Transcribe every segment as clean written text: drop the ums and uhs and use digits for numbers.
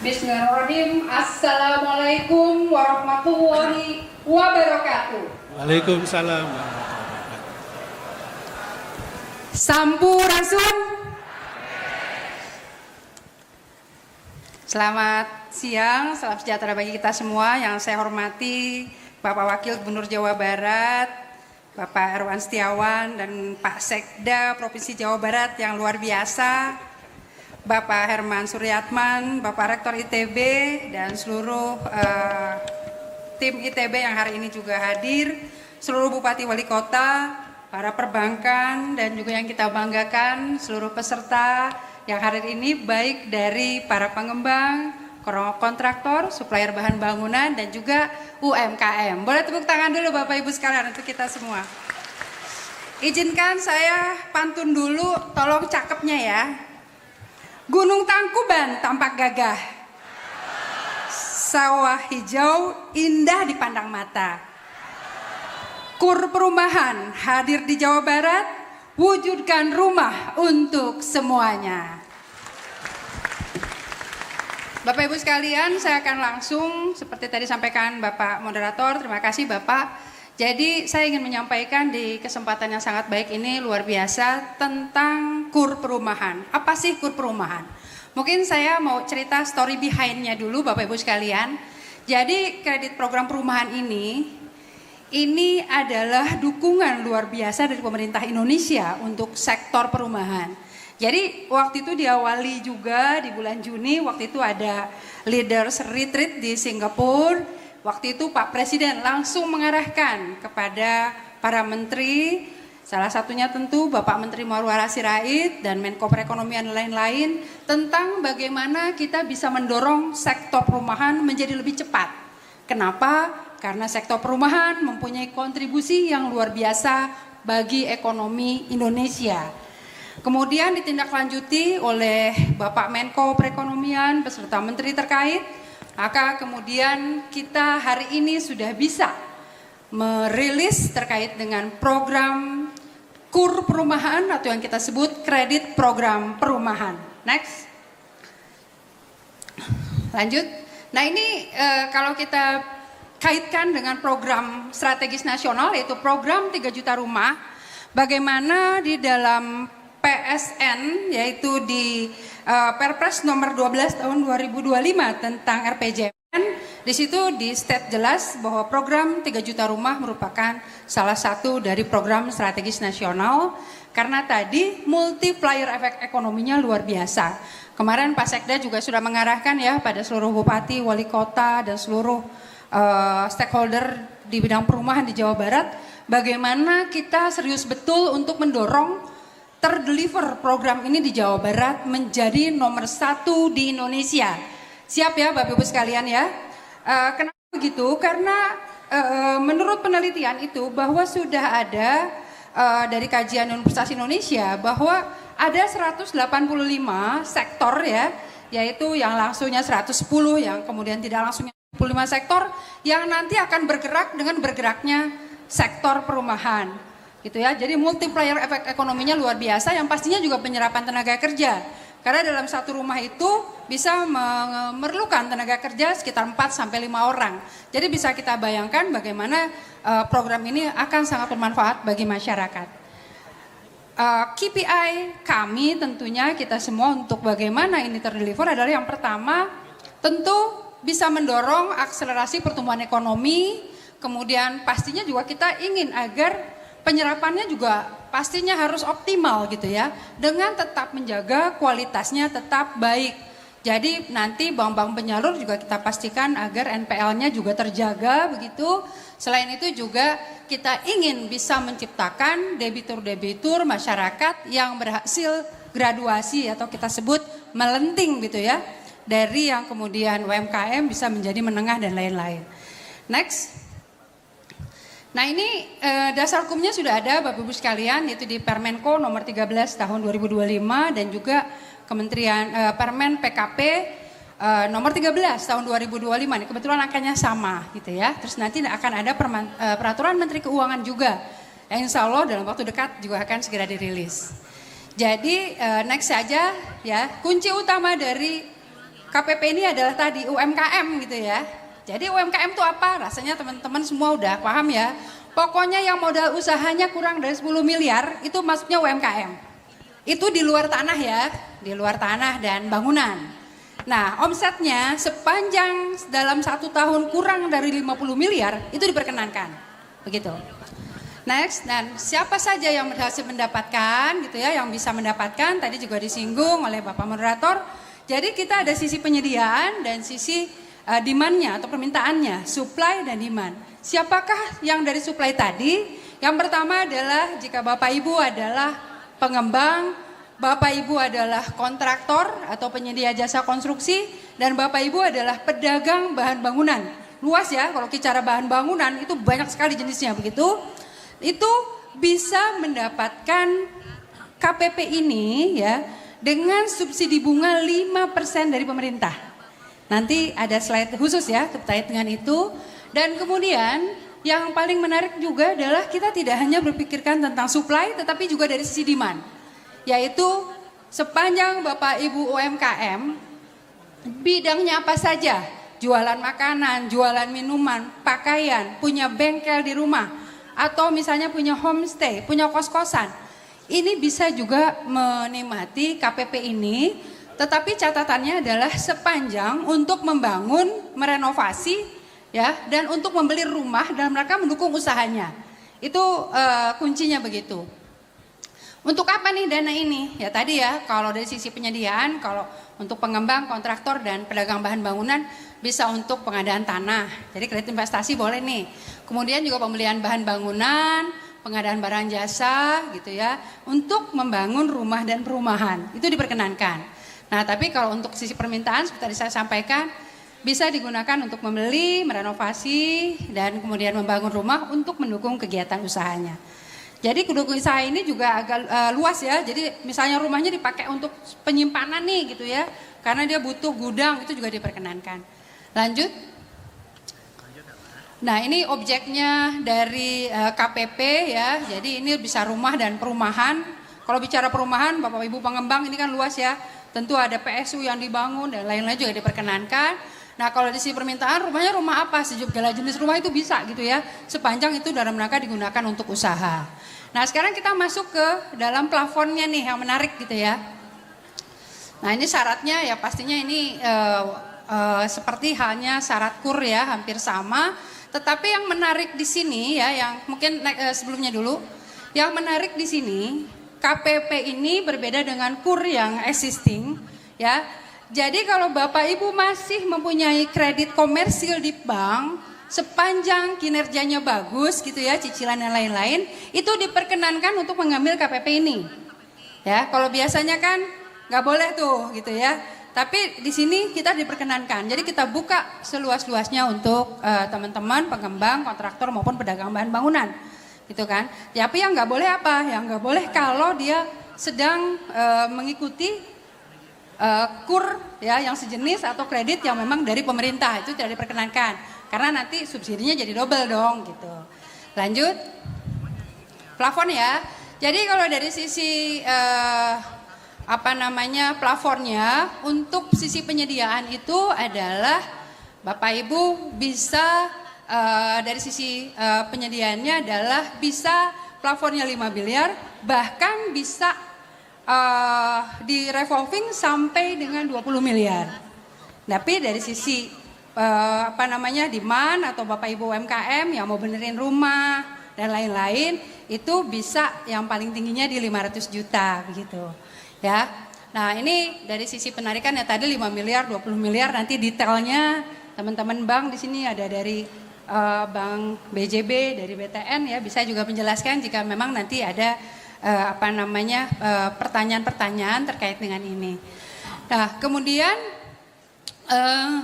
Bismillahirrahmanirrahim. Assalamualaikum warahmatullahi wabarakatuh. Waalaikumsalam. Sampurasun. Selamat siang, salam sejahtera bagi kita semua. Yang saya hormati Bapak Wakil Gubernur Jawa Barat, Bapak Erwan Setiawan, dan Pak Sekda Provinsi Jawa Barat yang luar biasa, Bapak Herman Suryatman, Bapak Rektor ITB, dan seluruh tim ITB yang hari ini juga hadir, seluruh Bupati Wali Kota, para perbankan, dan juga yang kita banggakan, seluruh peserta yang hari ini baik dari para pengembang, kontraktor, supplier bahan bangunan, dan juga UMKM. Boleh tepuk tangan dulu Bapak Ibu sekalian untuk kita semua. Izinkan saya pantun dulu, tolong cakepnya ya. Gunung Tangkuban tampak gagah, sawah hijau indah dipandang mata. KUR Perumahan hadir di Jawa Barat, wujudkan rumah untuk semuanya. Bapak Ibu sekalian, saya akan langsung seperti tadi sampaikan Bapak Moderator, terima kasih Bapak. Jadi saya ingin menyampaikan di kesempatan yang sangat baik ini luar biasa tentang KUR Perumahan. Apa sih KUR Perumahan? Mungkin saya mau cerita story behind-nya dulu Bapak Ibu sekalian. Jadi kredit program perumahan ini adalah dukungan luar biasa dari pemerintah Indonesia untuk sektor perumahan. Jadi waktu itu diawali juga di bulan Juni, waktu itu ada Leaders Retreat di Singapura. Waktu itu Pak Presiden langsung mengarahkan kepada para menteri, salah satunya tentu Bapak Menteri Marwarar Sirait dan Menko Perekonomian dan lain-lain, tentang bagaimana kita bisa mendorong sektor perumahan menjadi lebih cepat. Kenapa? Karena sektor perumahan mempunyai kontribusi yang luar biasa bagi ekonomi Indonesia. Kemudian ditindaklanjuti oleh Bapak Menko Perekonomian beserta menteri terkait. Maka kemudian kita hari ini sudah bisa merilis terkait dengan program KUR Perumahan atau yang kita sebut kredit program perumahan. Next. Lanjut. Nah ini kalau kita kaitkan dengan program strategis nasional yaitu program 3 juta rumah, bagaimana di dalam PSN yaitu di Perpres nomor 12 tahun 2025 tentang RPJMN, di situ di state jelas bahwa program 3 juta rumah merupakan salah satu dari program strategis nasional karena tadi multiplier efek ekonominya luar biasa. Kemarin Pak Sekda juga sudah mengarahkan ya pada seluruh bupati, wali kota dan seluruh stakeholder di bidang perumahan di Jawa Barat, bagaimana kita serius betul untuk mendorong terdeliver program ini di Jawa Barat menjadi nomor 1 di Indonesia. Siap ya Bapak Ibu sekalian ya. Kenapa begitu? Karena menurut penelitian itu bahwa sudah ada dari kajian Universitas Indonesia bahwa ada 185 sektor ya, yaitu yang langsungnya 110, yang kemudian tidak langsungnya 25 sektor yang nanti akan bergerak dengan bergeraknya sektor perumahan. Gitu ya. Jadi multiplier efek ekonominya luar biasa yang pastinya juga penyerapan tenaga kerja. Karena dalam satu rumah itu bisa memerlukan tenaga kerja sekitar 4 sampai 5 orang. Jadi bisa kita bayangkan bagaimana program ini akan sangat bermanfaat bagi masyarakat. KPI kami tentunya kita semua untuk bagaimana ini terdeliver adalah yang pertama tentu bisa mendorong akselerasi pertumbuhan ekonomi, kemudian pastinya juga kita ingin agar penyerapannya juga pastinya harus optimal gitu ya, dengan tetap menjaga kualitasnya tetap baik. Jadi nanti bank-bank penyalur juga kita pastikan agar NPL-nya juga terjaga begitu. Selain itu juga kita ingin bisa menciptakan debitur-debitur masyarakat yang berhasil graduasi atau kita sebut melenting gitu ya. Dari yang kemudian UMKM bisa menjadi menengah dan lain-lain. Next. Nah ini dasar hukumnya sudah ada Bapak Ibu sekalian, yaitu di Permenko nomor 13 tahun 2025 dan juga Kementerian Permen PKP nomor 13 tahun 2025. Ini kebetulan angkanya sama gitu ya. Terus nanti akan ada peraturan Menteri Keuangan juga yang insya Allah dalam waktu dekat juga akan segera dirilis. Jadi next saja ya, kunci utama dari KPP ini adalah tadi UMKM gitu ya. Jadi UMKM itu apa? Rasanya teman-teman semua udah paham ya. Pokoknya yang modal usahanya kurang dari 10 miliar itu masuknya UMKM. Itu di luar tanah ya, di luar tanah dan bangunan. Nah, omsetnya sepanjang dalam 1 tahun kurang dari 50 miliar itu diperkenankan. Begitu. Next, dan siapa saja yang berhasil mendapatkan gitu ya, yang bisa mendapatkan tadi juga disinggung oleh Bapak Moderator. Jadi kita ada sisi penyediaan dan sisi demand-nya atau permintaannya, supply dan demand. Siapakah yang dari supply tadi? Yang pertama adalah jika Bapak Ibu adalah pengembang, Bapak Ibu adalah kontraktor atau penyedia jasa konstruksi, dan Bapak Ibu adalah pedagang bahan bangunan. Luas ya, kalau bicara bahan bangunan itu banyak sekali jenisnya begitu. Itu bisa mendapatkan KPP ini ya dengan subsidi bunga 5% dari pemerintah. Nanti ada slide khusus ya terkait dengan itu. Dan kemudian yang paling menarik juga adalah kita tidak hanya berpikirkan tentang supply tetapi juga dari sisi demand. Yaitu sepanjang Bapak Ibu UMKM bidangnya apa saja, jualan makanan, jualan minuman, pakaian, punya bengkel di rumah, atau misalnya punya homestay, punya kos-kosan. Ini bisa juga menikmati KPP ini, tetapi catatannya adalah sepanjang untuk membangun, merenovasi, ya, dan untuk membeli rumah dalam rangka mendukung usahanya. Itu kuncinya begitu. Untuk apa nih dana ini? Ya tadi ya, kalau dari sisi penyediaan, kalau untuk pengembang, kontraktor, dan pedagang bahan bangunan bisa untuk pengadaan tanah. Jadi kredit investasi boleh nih. Kemudian juga pembelian bahan bangunan, pengadaan barang jasa gitu ya, untuk membangun rumah dan perumahan. Itu diperkenankan. Nah tapi kalau untuk sisi permintaan seperti tadi saya sampaikan, bisa digunakan untuk membeli, merenovasi, dan kemudian membangun rumah untuk mendukung kegiatan usahanya. Jadi kedukung usaha ini juga agak luas ya. Jadi misalnya rumahnya dipakai untuk penyimpanan nih gitu ya. Karena dia butuh gudang, itu juga diperkenankan. Lanjut. Nah ini objeknya dari KPP ya. Jadi ini bisa rumah dan perumahan. Kalau bicara perumahan, Bapak Ibu pengembang ini kan luas ya. Tentu ada PSU yang dibangun dan lain-lain juga diperkenankan. Nah kalau di sisi permintaan rumahnya rumah apa? Segala jenis rumah itu bisa gitu ya. Sepanjang itu dalam rangka digunakan untuk usaha. Nah sekarang kita masuk ke dalam plafonnya nih yang menarik gitu ya. Nah ini syaratnya ya pastinya ini seperti halnya syarat KUR ya, hampir sama. Tetapi yang menarik di sini ya, yang mungkin sebelumnya dulu, yang menarik di sini KPP ini berbeda dengan KUR yang existing ya. Jadi kalau Bapak Ibu masih mempunyai kredit komersil di bank, sepanjang kinerjanya bagus gitu ya, cicilan dan lain-lain, itu diperkenankan untuk mengambil KPP ini. Ya, kalau biasanya kan nggak boleh tuh gitu ya. Tapi di sini kita diperkenankan. Jadi kita buka seluas-luasnya untuk teman-teman pengembang, kontraktor maupun pedagang bahan bangunan. Gitu kan. Tapi yang nggak boleh apa? Yang nggak boleh kalau dia sedang mengikuti KUR ya yang sejenis atau kredit yang memang dari pemerintah, itu tidak diperkenankan. Karena nanti subsidinya jadi double dong gitu. Lanjut. Plafon ya. Jadi kalau dari sisi plafonnya untuk sisi penyediaan itu adalah Bapak Ibu bisa dari sisi penyediaannya adalah bisa plafonnya 5 miliar, bahkan bisa di revolving sampai dengan 20 miliar. Tapi dari sisi demand atau Bapak Ibu UMKM yang mau benerin rumah dan lain-lain itu bisa yang paling tingginya di 500 juta begitu ya. Nah ini dari sisi penarikan ya tadi 5 miliar 20 miliar, nanti detailnya teman-teman bank di sini ada dari Bank BJB, dari BTN ya, bisa juga menjelaskan jika memang nanti ada pertanyaan-pertanyaan terkait dengan ini. Nah kemudian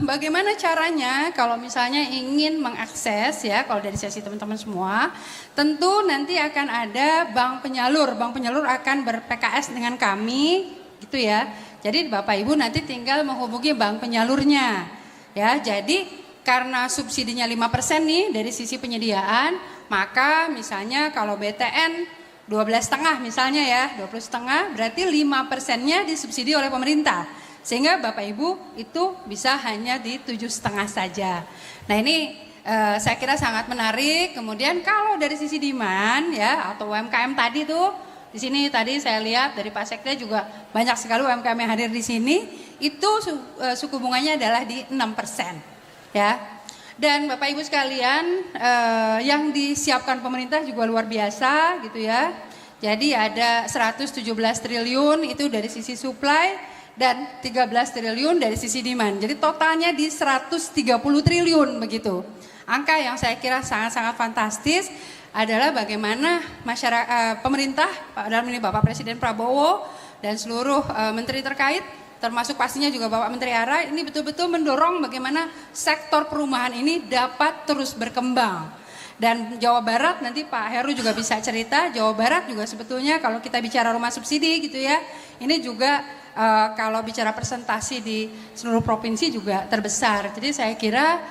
bagaimana caranya kalau misalnya ingin mengakses ya, kalau dari sesi teman-teman semua, tentu nanti akan ada bank penyalur. Bank penyalur akan ber-PKS dengan kami gitu ya. Jadi Bapak Ibu nanti tinggal menghubungi bank penyalurnya. Ya, jadi karena subsidinya 5% nih dari sisi penyediaan, maka misalnya kalau BTN 12,5 misalnya ya, 20,5 berarti 5%-nya disubsidi oleh pemerintah. Sehingga Bapak Ibu itu bisa hanya di 7,5 saja. Nah ini saya kira sangat menarik. Kemudian kalau dari sisi demand ya atau UMKM tadi tuh, di sini tadi saya lihat dari Pak Sekda juga banyak sekali UMKM yang hadir di sini. Itu suku bunganya adalah di 6% ya. Dan Bapak Ibu sekalian, yang disiapkan pemerintah juga luar biasa gitu ya. Jadi ada 117 triliun itu dari sisi supply dan 13 triliun dari sisi demand. Jadi totalnya di 130 triliun begitu. Angka yang saya kira sangat-sangat fantastis adalah bagaimana masyarakat, pemerintah, dalam ini Bapak Presiden Prabowo dan seluruh menteri terkait, termasuk pastinya juga Bapak Menteri ARA, ini betul-betul mendorong bagaimana sektor perumahan ini dapat terus berkembang. Dan Jawa Barat nanti Pak Heru juga bisa cerita, Jawa Barat juga sebetulnya kalau kita bicara rumah subsidi gitu ya, ini juga kalau bicara presentasi di seluruh provinsi juga terbesar. Jadi saya kira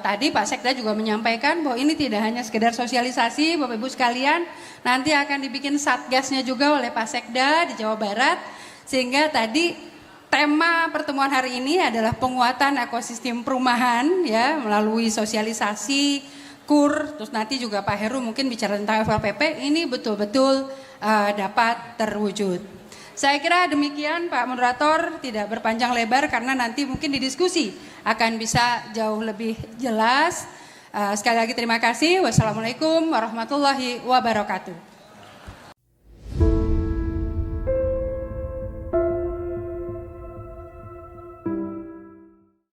tadi Pak Sekda juga menyampaikan bahwa ini tidak hanya sekedar sosialisasi Bapak Ibu sekalian, nanti akan dibikin satgasnya juga oleh Pak Sekda di Jawa Barat, sehingga tadi tema pertemuan hari ini adalah penguatan ekosistem perumahan ya melalui sosialisasi, KUR, terus nanti juga Pak Heru mungkin bicara tentang FLPP, ini betul-betul dapat terwujud. Saya kira demikian Pak Moderator, tidak berpanjang lebar karena nanti mungkin di diskusi akan bisa jauh lebih jelas. Sekali lagi terima kasih. Wassalamualaikum warahmatullahi wabarakatuh.